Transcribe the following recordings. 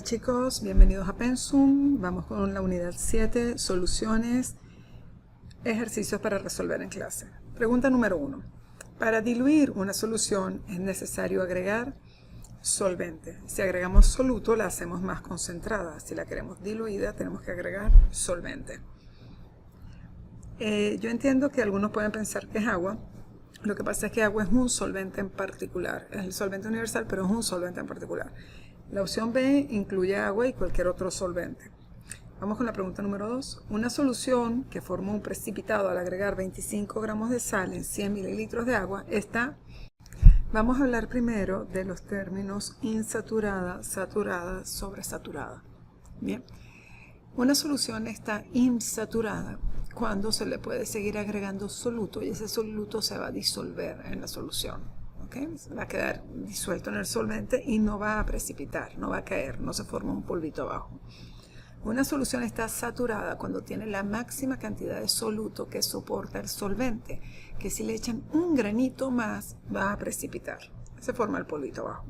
chicos, bienvenidos a Pensum. Vamos con la unidad 7, soluciones, ejercicios para resolver en clase. Pregunta número 1. Para diluir una solución es necesario agregar solvente. Si agregamos soluto la hacemos más concentrada. Si la queremos diluida tenemos que agregar solvente. Yo entiendo que algunos pueden pensar que es agua. Lo que pasa es que agua es un solvente en particular. Es el solvente universal, pero es un solvente en particular. La opción B incluye agua y cualquier otro solvente. Vamos con la pregunta número 2. Una solución que forma un precipitado al agregar 25 gramos de sal en 100 mililitros de agua está... Vamos a hablar primero de los términos insaturada, saturada, sobresaturada. Bien. Una solución está insaturada cuando se le puede seguir agregando soluto y ese soluto se va a disolver en la solución. ¿Okay? Va a quedar disuelto en el solvente y no va a precipitar, no va a caer, no se forma un polvito abajo. Una solución está saturada cuando tiene la máxima cantidad de soluto que soporta el solvente, que si le echan un granito más va a precipitar, se forma el polvito abajo.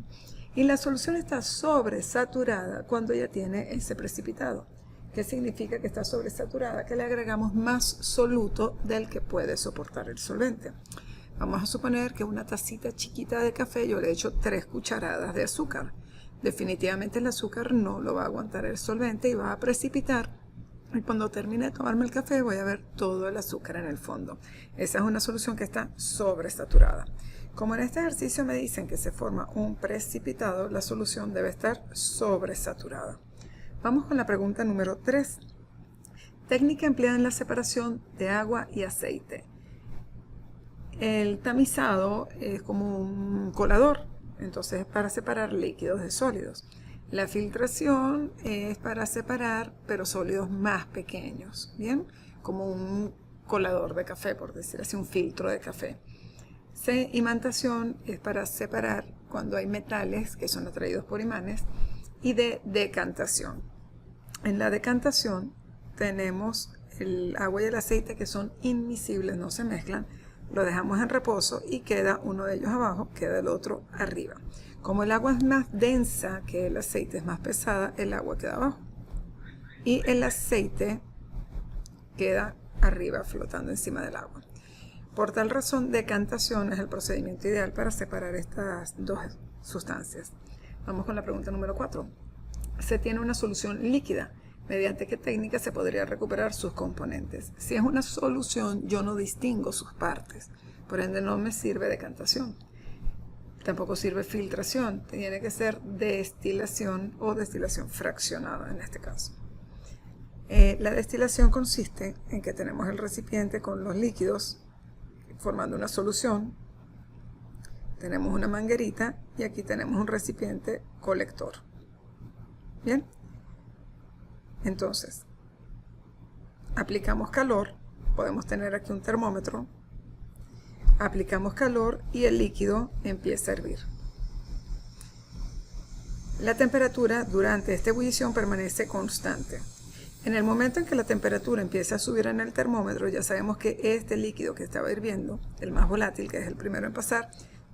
Y la solución está sobresaturada cuando ya tiene ese precipitado. ¿Qué significa que está sobresaturada? Que le agregamos más soluto del que puede soportar el solvente. Vamos a suponer que una tacita chiquita de café yo le echo 3 cucharadas de azúcar. Definitivamente el azúcar no lo va a aguantar el solvente y va a precipitar. Y cuando termine de tomarme el café voy a ver todo el azúcar en el fondo. Esa es una solución que está sobresaturada. Como en este ejercicio me dicen que se forma un precipitado, la solución debe estar sobresaturada. Vamos con la pregunta número 3. Técnica empleada en la separación de agua y aceite. El tamizado es como un colador, entonces es para separar líquidos de sólidos. La filtración es para separar, pero sólidos más pequeños, ¿bien? Como un colador de café, por decir así, un filtro de café. Imantación es para separar cuando hay metales que son atraídos por imanes. Y de decantación. En la decantación tenemos el agua y el aceite que son inmiscibles, no se mezclan. Lo dejamos en reposo y queda uno de ellos abajo, queda el otro arriba. Como el agua es más densa que el aceite es más pesada, el agua queda abajo. Y el aceite queda arriba flotando encima del agua. Por tal razón, decantación es el procedimiento ideal para separar estas dos sustancias. Vamos con la pregunta número 4. Se tiene una solución líquida. ¿Mediante qué técnica se podría recuperar sus componentes? Si es una solución, yo no distingo sus partes. Por ende, no me sirve decantación. Tampoco sirve filtración. Tiene que ser destilación o destilación fraccionada en este caso. La destilación consiste en que tenemos el recipiente con los líquidos formando una solución. Tenemos una manguerita y aquí tenemos un recipiente colector. Bien. Entonces, aplicamos calor. Podemos tener aquí un termómetro. Aplicamos calor y el líquido empieza a hervir. La temperatura durante esta ebullición permanece constante. En el momento en que la temperatura empieza a subir en el termómetro, ya sabemos que este líquido que estaba hirviendo, el más volátil, que es el primero en pasar,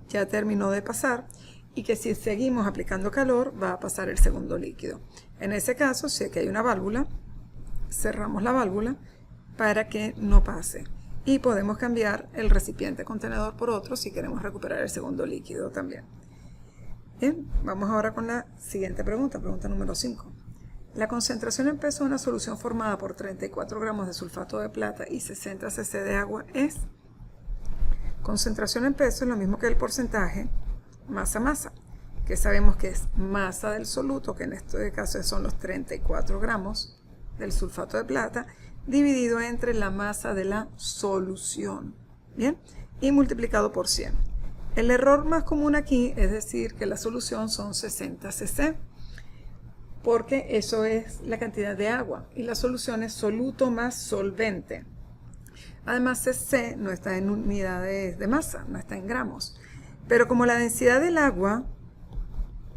ya terminó de pasar y que si seguimos aplicando calor va a pasar el segundo líquido. En ese caso, si aquí hay una válvula, cerramos la válvula para que no pase y podemos cambiar el recipiente contenedor por otro si queremos recuperar el segundo líquido también. Bien, vamos ahora con la siguiente pregunta, pregunta número 5. La concentración en peso de una solución formada por 34 gramos de sulfato de plata y 60 cc de agua es... Concentración en peso es lo mismo que el porcentaje masa-masa, que sabemos que es masa del soluto, que en este caso son los 34 gramos del sulfato de plata, dividido entre la masa de la solución, ¿bien? Y multiplicado por 100. El error más común aquí es decir que la solución son 60 cc, porque eso es la cantidad de agua, y la solución es soluto más solvente. Además, cc no está en unidades de masa, no está en gramos. Pero como la densidad del agua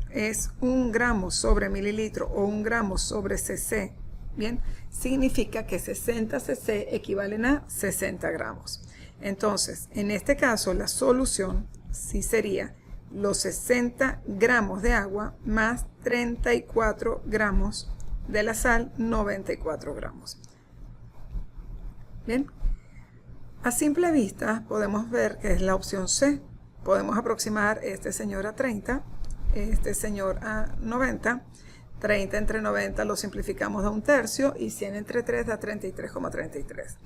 es 1 gramo sobre mililitro o 1 gramo sobre cc, bien, significa que 60 cc equivalen a 60 gramos. Entonces, en este caso, la solución sí sería los 60 gramos de agua más 34 gramos de la sal, 94 gramos. Bien, a simple vista podemos ver que es la opción C. Podemos aproximar este señor a 30, este señor a 90. 30 entre 90 lo simplificamos a 1/3 y 100 entre 3 da 33,33.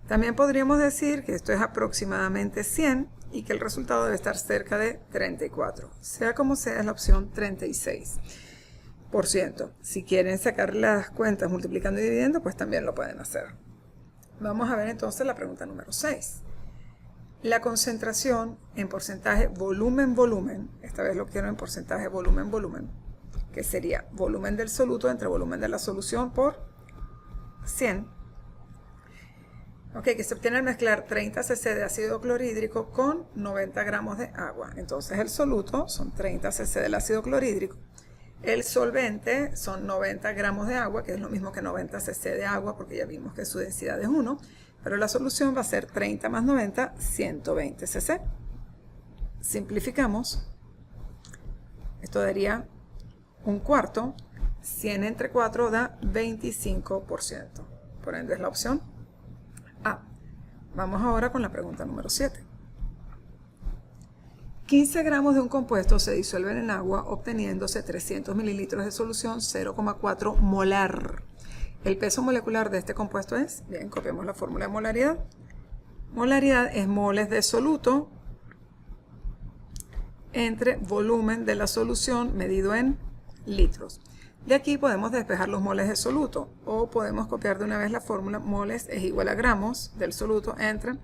También podríamos decir que esto es aproximadamente 100 y que el resultado debe estar cerca de 34. Sea como sea, es la opción 36%. Si quieren sacar las cuentas multiplicando y dividiendo, pues también lo pueden hacer. Vamos a ver entonces la pregunta número 6. La concentración en porcentaje volumen-volumen, esta vez lo quiero en porcentaje volumen-volumen, que sería volumen del soluto entre volumen de la solución por 100. Ok, que se obtiene al mezclar 30 cc de ácido clorhídrico con 90 gramos de agua. Entonces el soluto son 30 cc del ácido clorhídrico. El solvente son 90 gramos de agua, que es lo mismo que 90 cc de agua, porque ya vimos que su densidad es 1. Pero la solución va a ser 30 más 90, 120 cc. Simplificamos. Esto daría 1/4. 100 entre 4 da 25%. Por ende es la opción A. Vamos ahora con la pregunta número 7. 15 gramos de un compuesto se disuelven en agua obteniéndose 300 mililitros de solución 0,4 molar. El peso molecular de este compuesto es, bien, copiamos la fórmula de molaridad. Molaridad es moles de soluto entre volumen de la solución medido en litros. De aquí podemos despejar los moles de soluto o podemos copiar de una vez la fórmula moles es igual a gramos del soluto entre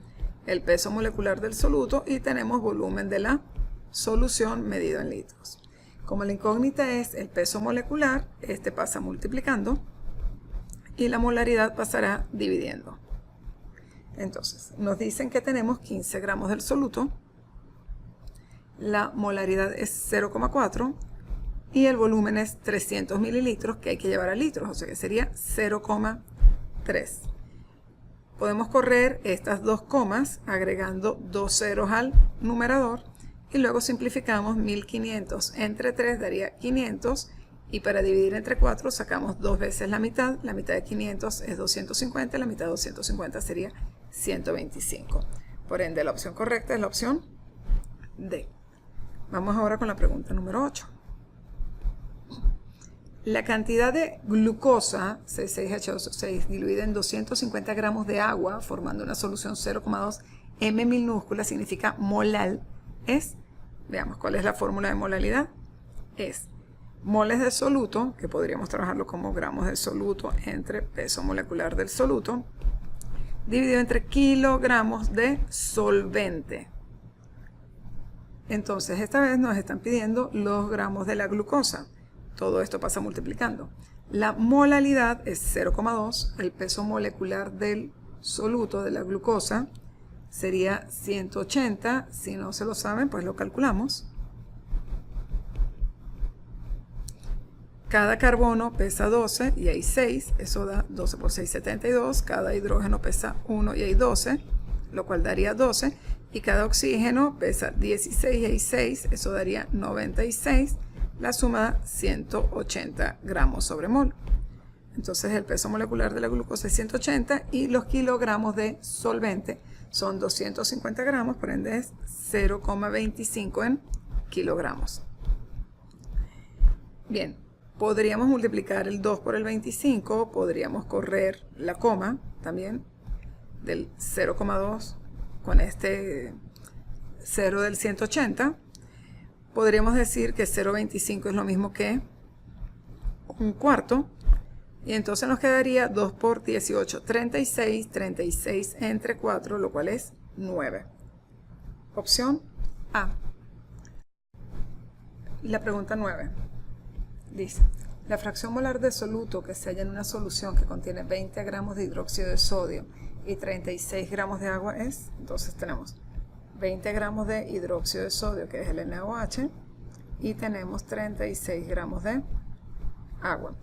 el peso molecular del soluto y tenemos volumen de la solución medido en litros. Como la incógnita es el peso molecular, este pasa multiplicando y la molaridad pasará dividiendo. Entonces, nos dicen que tenemos 15 gramos del soluto, la molaridad es 0,4 y el volumen es 300 mililitros que hay que llevar a litros, o sea que sería 0,3. Podemos correr estas dos comas agregando dos ceros al numerador y luego simplificamos 1500 entre 3 daría 500 y para dividir entre 4 sacamos dos veces la mitad de 500 es 250, la mitad de 250 sería 125. Por ende la opción correcta es la opción D. Vamos ahora con la pregunta número 8. La cantidad de glucosa, C6H6, diluida en 250 gramos de agua, formando una solución 0,2 m minúscula, significa molal, es, veamos cuál es la fórmula de molalidad, es moles de soluto, que podríamos trabajarlo como gramos de soluto entre peso molecular del soluto, dividido entre kilogramos de solvente. Entonces, esta vez nos están pidiendo los gramos de la glucosa. Todo esto pasa multiplicando. La molalidad es 0,2. El peso molecular del soluto de la glucosa sería 180. Si no se lo saben, pues lo calculamos. Cada carbono pesa 12 y hay 6. Eso da 12 por 6, 72. Cada hidrógeno pesa 1 y hay 12, lo cual daría 12. Y cada oxígeno pesa 16 y hay 6. Eso daría 96. La suma da 180 gramos sobre mol. Entonces el peso molecular de la glucosa es 180 y los kilogramos de solvente son 250 gramos, por ende es 0,25 en kilogramos. Bien, podríamos multiplicar el 2 por el 25, podríamos correr la coma también del 0,2 con este 0 del 180. Podríamos decir que 0,25 es lo mismo que 1/4. Y entonces nos quedaría 2 por 18, 36, 36 entre 4, lo cual es 9. Opción A. La pregunta 9 dice, la fracción molar de soluto que se halla en una solución que contiene 20 gramos de hidróxido de sodio y 36 gramos de agua es, entonces tenemos 20 gramos de hidróxido de sodio, que es el NaOH, y tenemos 36 gramos de agua.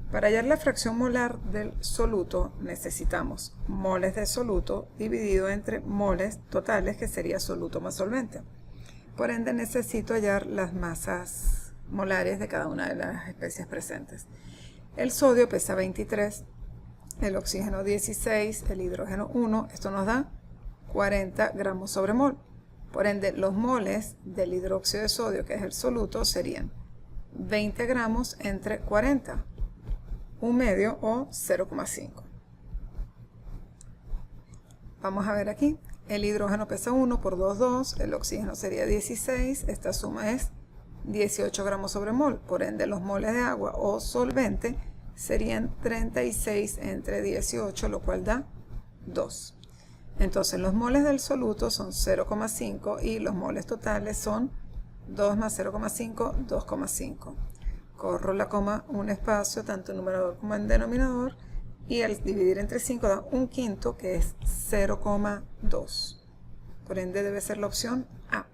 Para hallar la fracción molar del soluto necesitamos moles de soluto dividido entre moles totales, que sería soluto más solvente. Por ende necesito hallar las masas molares de cada una de las especies presentes. El sodio pesa 23, el oxígeno 16, el hidrógeno 1, esto nos da 40 gramos sobre mol. Por ende, los moles del hidróxido de sodio, que es el soluto, serían 20 gramos entre 40, un medio o 0,5. Vamos a ver aquí, el hidrógeno pesa 1 por 2, 2, el oxígeno sería 16, esta suma es 18 gramos sobre mol, por ende los moles de agua o solvente serían 36 entre 18, lo cual da 2. Entonces los moles del soluto son 0,5 y los moles totales son 2 más 0,5, 2,5. Corro la coma un espacio tanto en numerador como en denominador y al dividir entre 5 da un quinto, que es 0,2. Por ende debe ser la opción A.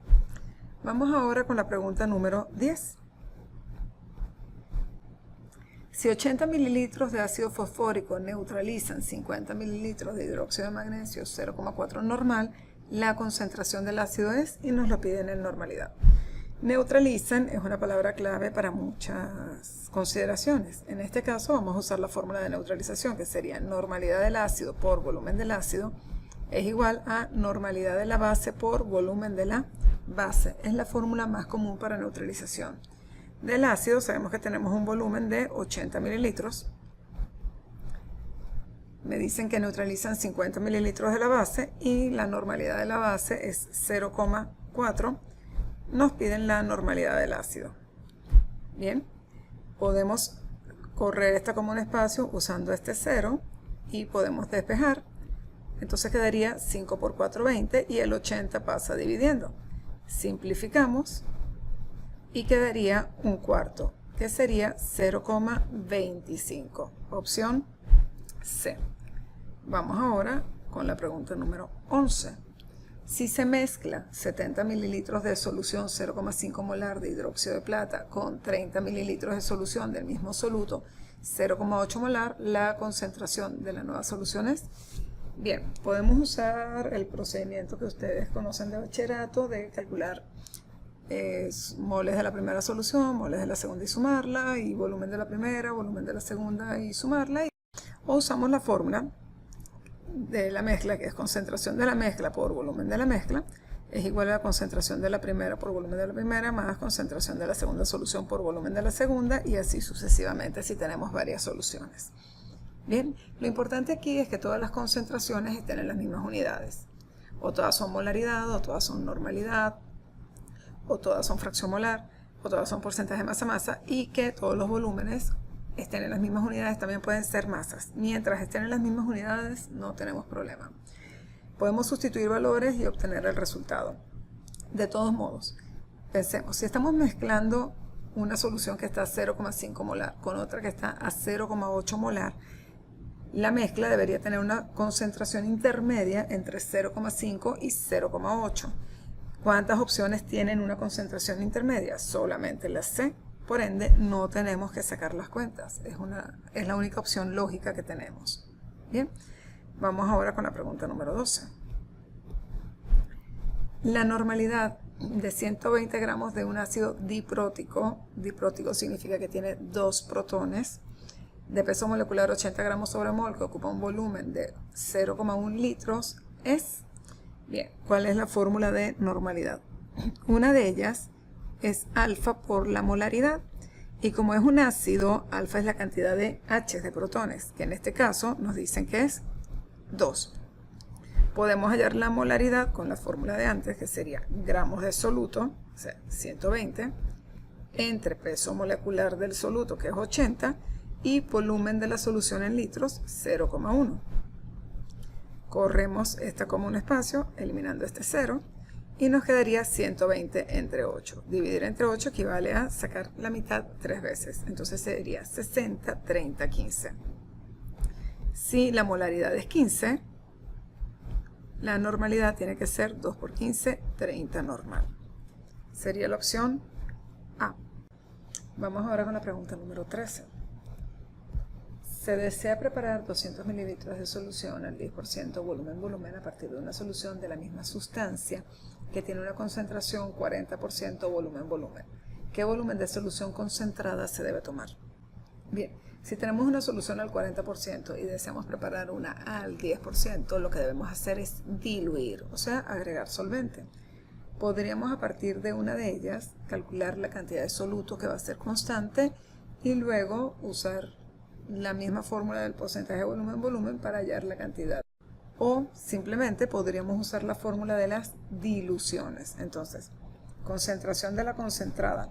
Vamos ahora con la pregunta número 10. Si 80 mililitros de ácido fosfórico neutralizan 50 mililitros de hidróxido de magnesio 0,4 normal, la concentración del ácido es, y nos lo piden en normalidad. Neutralizan es una palabra clave para muchas consideraciones. En este caso vamos a usar la fórmula de neutralización, que sería normalidad del ácido por volumen del ácido es igual a normalidad de la base por volumen de la base. Es la fórmula más común para neutralización. Del ácido sabemos que tenemos un volumen de 80 mililitros. Me dicen que neutralizan 50 mililitros de la base y la normalidad de la base es 0,4. Nos piden la normalidad del ácido. Bien, podemos correr esta como un espacio usando este 0 y podemos despejar. Entonces quedaría 5 por 4, 20 y el 80 pasa dividiendo. Simplificamos y quedaría un cuarto, que sería 0,25. Opción C. Vamos ahora con la pregunta número 11. Si se mezcla 70 mililitros de solución 0,5 molar de hidróxido de plata con 30 mililitros de solución del mismo soluto 0,8 molar, la concentración de la nueva solución es... Bien, podemos usar el procedimiento que ustedes conocen de bachillerato de calcular moles de la primera solución, moles de la segunda y sumarla, y volumen de la primera, volumen de la segunda y sumarla, o usamos la fórmula de la mezcla, que es concentración de la mezcla por volumen de la mezcla, es igual a la concentración de la primera por volumen de la primera, más concentración de la segunda solución por volumen de la segunda, y así sucesivamente si tenemos varias soluciones. Bien, lo importante aquí es que todas las concentraciones estén en las mismas unidades, o todas son molaridad, o todas son normalidad, o todas son fracción molar, o todas son porcentaje de masa-masa, y que todos los volúmenes estén en las mismas unidades. También pueden ser masas. Mientras estén en las mismas unidades no tenemos problema. Podemos sustituir valores y obtener el resultado. De todos modos, pensemos, si estamos mezclando una solución que está a 0,5 molar con otra que está a 0,8 molar, la mezcla debería tener una concentración intermedia entre 0,5 y 0,8. ¿Cuántas opciones tienen una concentración intermedia? Solamente la C. Por ende, no tenemos que sacar las cuentas. Es la única opción lógica que tenemos. Bien, vamos ahora con la pregunta número 12. La normalidad de 120 gramos de un ácido diprótico significa que tiene 2 protones, de peso molecular 80 gramos sobre mol, que ocupa un volumen de 0,1 litros, es... Bien, ¿cuál es la fórmula de normalidad? Una de ellas es alfa por la molaridad, y como es un ácido, alfa es la cantidad de H de protones, que en este caso nos dicen que es 2. Podemos hallar la molaridad con la fórmula de antes, que sería gramos de soluto, o sea, 120, entre peso molecular del soluto, que es 80, y volumen de la solución en litros, 0,1. Corremos esta como un espacio, eliminando este 0, y nos quedaría 120 entre 8. Dividir entre 8 equivale a sacar la mitad 3 veces. Entonces sería 60, 30, 15. Si la molaridad es 15, la normalidad tiene que ser 2 por 15, 30 normal. Sería la opción A. Vamos ahora con la pregunta número 13. Se desea preparar 200 mililitros de solución al 10% volumen a partir de una solución de la misma sustancia que tiene una concentración 40% volumen-volumen. ¿Qué volumen de solución concentrada se debe tomar? Bien, si tenemos una solución al 40% y deseamos preparar una al 10%, lo que debemos hacer es diluir, o sea, agregar solvente. Podríamos a partir de una de ellas calcular la cantidad de soluto que va a ser constante y luego usar la misma fórmula del porcentaje volumen-volumen para hallar la cantidad. O simplemente podríamos usar la fórmula de las diluciones. Entonces, concentración de la concentrada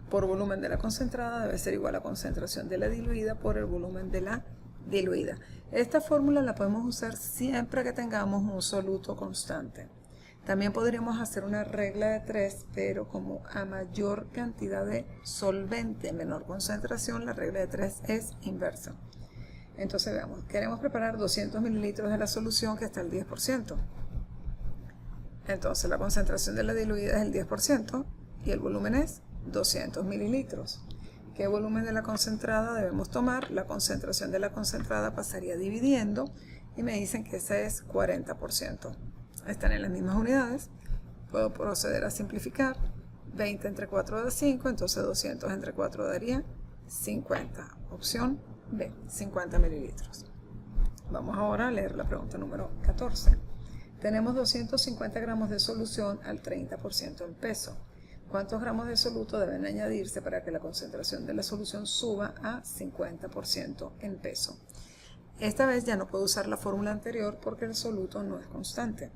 por volumen de la concentrada debe ser igual a concentración de la diluida por el volumen de la diluida. Esta fórmula la podemos usar siempre que tengamos un soluto constante. También podríamos hacer una regla de 3, pero como a mayor cantidad de solvente, menor concentración, la regla de 3 es inversa. Entonces veamos, queremos preparar 200 mililitros de la solución que está al 10%. Entonces la concentración de la diluida es el 10% y el volumen es 200 mililitros. ¿Qué volumen de la concentrada debemos tomar? La concentración de la concentrada pasaría dividiendo y me dicen que ese es 40%. Están en las mismas unidades. Puedo proceder a simplificar. 20 entre 4 da 5, entonces 200 entre 4 daría 50. Opción B, 50 mililitros. Vamos ahora a leer la pregunta número 14. Tenemos 250 gramos de solución al 30% en peso. ¿Cuántos gramos de soluto deben añadirse para que la concentración de la solución suba a 50% en peso? Esta vez ya no puedo usar la fórmula anterior porque el soluto no es constante.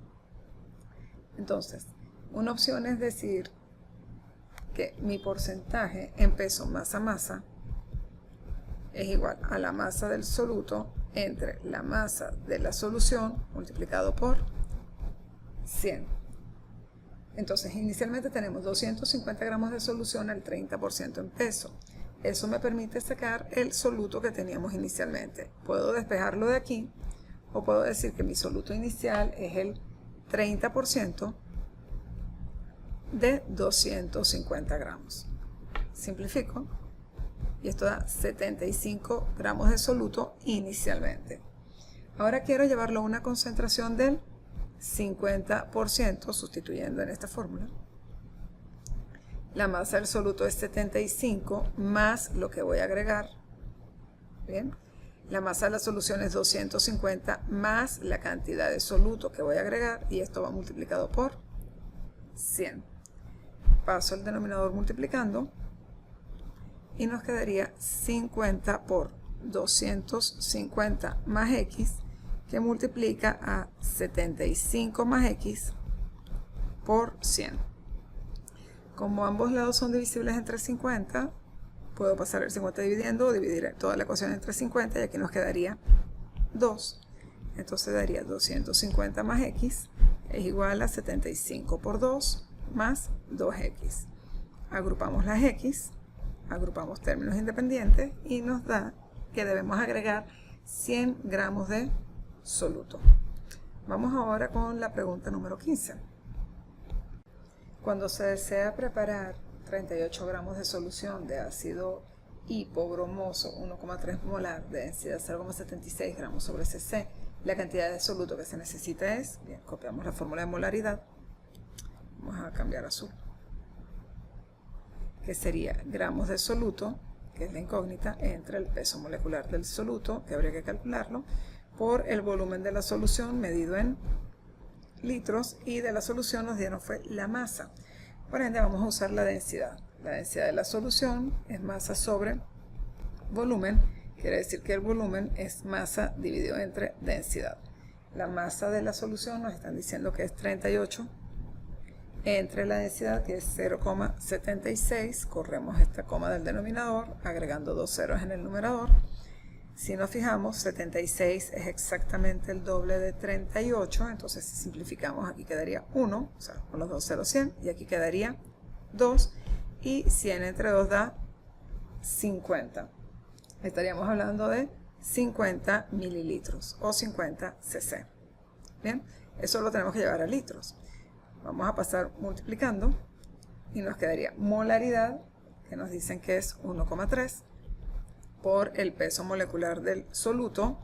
Entonces, una opción es decir que mi porcentaje en peso masa-masa es igual a la masa del soluto entre la masa de la solución multiplicado por 100. Entonces, inicialmente tenemos 250 gramos de solución al 30% en peso. Eso me permite sacar el soluto que teníamos inicialmente. Puedo despejarlo de aquí o puedo decir que mi soluto inicial es el 30% de 250 gramos. Simplifico y esto da 75 gramos de soluto inicialmente. Ahora quiero llevarlo a una concentración del 50%, sustituyendo en esta fórmula. La masa del soluto es 75 más lo que voy a agregar. Bien. La masa de la solución es 250 más la cantidad de soluto que voy a agregar y esto va multiplicado por 100. Paso el denominador multiplicando y nos quedaría 50 por 250 más x que multiplica a 75 más x por 100. Como ambos lados son divisibles entre 50, puedo pasar el 50 dividiendo o dividir toda la ecuación entre 50 y aquí nos quedaría 2. Entonces daría 250 más x es igual a 75 por 2 más 2x. Agrupamos las x, agrupamos términos independientes y nos da que debemos agregar 100 gramos de soluto. Vamos ahora con la pregunta número 15. Cuando se desea preparar 38 gramos de solución de ácido hipobromoso 1,3 molar de densidad 0,76 gramos sobre cc, la cantidad de soluto que se necesita es, bien, copiamos la fórmula de molaridad, vamos a cambiar a azul, que sería gramos de soluto, que es la incógnita, entre el peso molecular del soluto, que habría que calcularlo, por el volumen de la solución medido en litros, y de la solución nos dieron fue la masa. Por ende vamos a usar la densidad. La densidad de la solución es masa sobre volumen, quiere decir que el volumen es masa dividido entre densidad. La masa de la solución nos están diciendo que es 38 entre la densidad, que es 0,76, corremos esta coma del denominador, agregando dos ceros en el numerador. Si nos fijamos, 76 es exactamente el doble de 38, entonces si simplificamos aquí quedaría 1, o sea, con los dos ceros 100, y aquí quedaría 2, y 100 entre 2 da 50. Estaríamos hablando de 50 mililitros o 50 cc. Bien, eso lo tenemos que llevar a litros. Vamos a pasar multiplicando y nos quedaría molaridad, que nos dicen que es 1,3, por el peso molecular del soluto,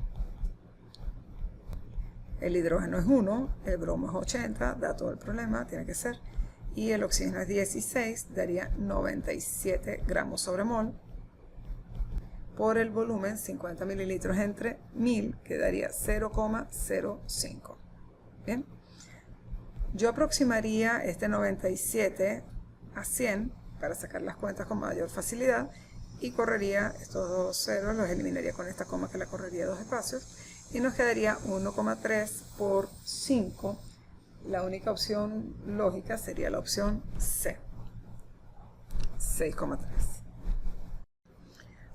El hidrógeno es 1, el bromo es 80, da todo el problema, tiene que ser. Y el oxígeno es 16, daría 97 gramos sobre mol. Por el volumen, 50 mililitros entre 1000, que daría 0,05. Bien. Yo aproximaría este 97 a 100 para sacar las cuentas con mayor facilidad y correría estos dos ceros, los eliminaría con esta coma que la correría dos espacios y nos quedaría 1,3 por 5. La única opción lógica sería la opción C, 6,3.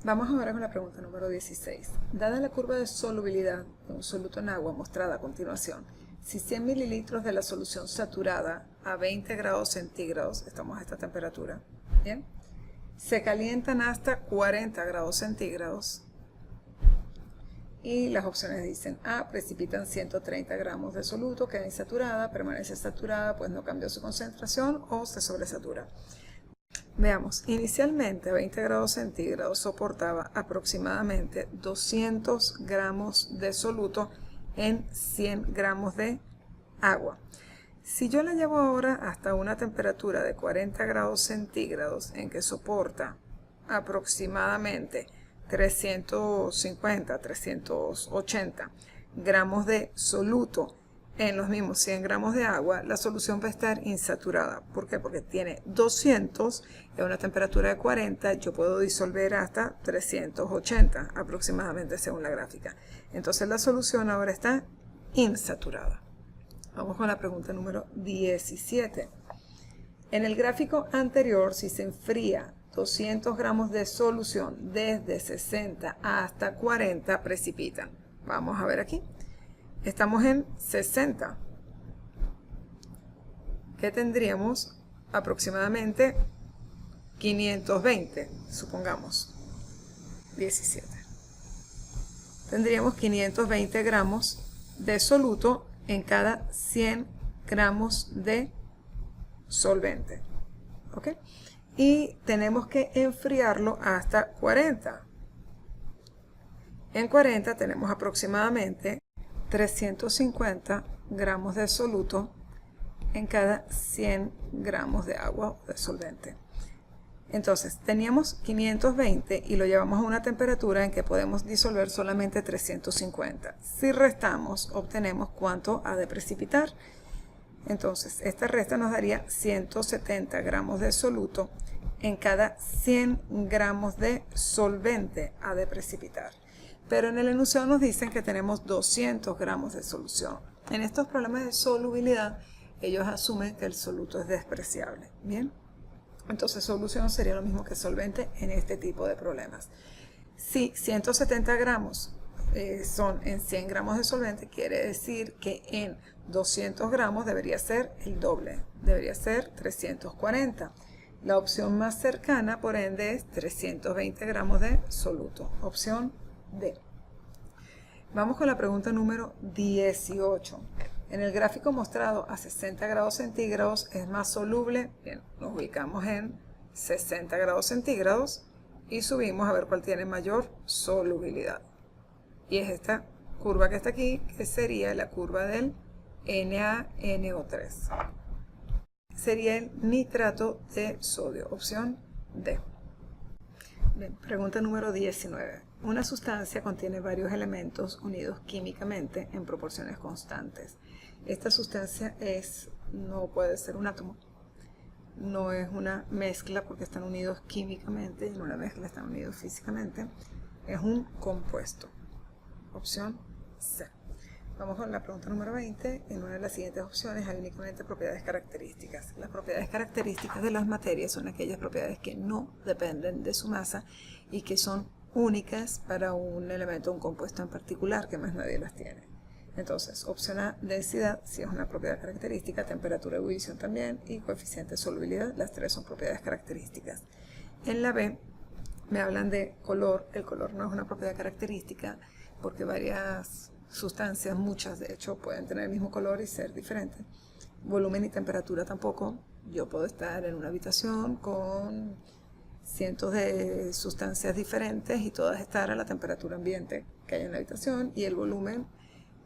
Vamos ahora con la pregunta número 16. Dada la curva de solubilidad de un soluto en agua mostrada a continuación, si 100 mililitros de la solución saturada a 20 grados centígrados, estamos a esta temperatura, ¿bien?, se calientan hasta 40 grados centígrados y las opciones dicen A, precipitan 130 gramos de soluto, queda insaturada, permanece saturada, pues no cambió su concentración o se sobresatura. Veamos, inicialmente a 20 grados centígrados soportaba aproximadamente 200 gramos de soluto en 100 gramos de agua. Si yo la llevo ahora hasta una temperatura de 40 grados centígrados en que soporta aproximadamente 350, 380 gramos de soluto en los mismos 100 gramos de agua, la solución va a estar insaturada. ¿Por qué? Porque tiene 200 y a una temperatura de 40 yo puedo disolver hasta 380 aproximadamente según la gráfica. Entonces la solución ahora está insaturada. Vamos con la pregunta número 17. En el gráfico anterior, si se enfría 200 gramos de solución desde 60 hasta 40, precipitan. Vamos a ver aquí. Estamos en 60. ¿Qué tendríamos? Aproximadamente 520, supongamos. 17. Tendríamos 520 gramos de soluto en cada 100 gramos de solvente. ¿Ok? Y tenemos que enfriarlo hasta 40. En 40 tenemos aproximadamente 350 gramos de soluto en cada 100 gramos de agua o de solvente. Entonces, teníamos 520 y lo llevamos a una temperatura en que podemos disolver solamente 350. Si restamos, obtenemos cuánto ha de precipitar. Entonces, esta resta nos daría 170 gramos de soluto en cada 100 gramos de solvente ha de precipitar. Pero en el enunciado nos dicen que tenemos 200 gramos de solución. En estos problemas de solubilidad, ellos asumen que el soluto es despreciable. ¿Bien? Entonces, solución sería lo mismo que solvente en este tipo de problemas. Si 170 gramos son en 100 gramos de solvente, quiere decir que en 200 gramos debería ser el doble, debería ser 340. La opción más cercana, por ende, es 320 gramos de soluto. Opción D. Vamos con la pregunta número 18. En el gráfico mostrado a 60 grados centígrados es más soluble. Bien, nos ubicamos en 60 grados centígrados y subimos a ver cuál tiene mayor solubilidad. Y es esta curva que está aquí, que sería la curva del NaNO3. Sería el nitrato de sodio, opción D. Bien, pregunta número 19. Una sustancia contiene varios elementos unidos químicamente en proporciones constantes. Esta sustancia no puede ser un átomo, no es una mezcla porque están unidos químicamente, y en una mezcla están unidos físicamente. Es un compuesto. Opción C. Vamos con la pregunta número 20. En una de las siguientes opciones hay únicamente propiedades características. Las propiedades características de las materias son aquellas propiedades que no dependen de su masa y que son únicas para un elemento, un compuesto en particular, que más nadie las tiene. Entonces, opción A, densidad, si es una propiedad característica, temperatura de ebullición también, y coeficiente de solubilidad, las tres son propiedades características. En la B, me hablan de color. El color no es una propiedad característica porque varias sustancias, muchas de hecho, pueden tener el mismo color y ser diferentes. Volumen y temperatura tampoco. Yo puedo estar en una habitación con cientos de sustancias diferentes y todas estar a la temperatura ambiente que hay en la habitación, y el volumen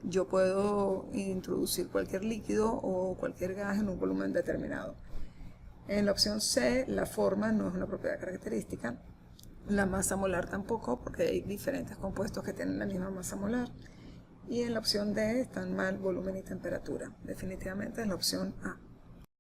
yo puedo introducir cualquier líquido o cualquier gas en un volumen determinado. En la opción C, la forma no es una propiedad característica. La masa molar tampoco, porque hay diferentes compuestos que tienen la misma masa molar. Y en la opción D están mal volumen y temperatura. Definitivamente es la opción A.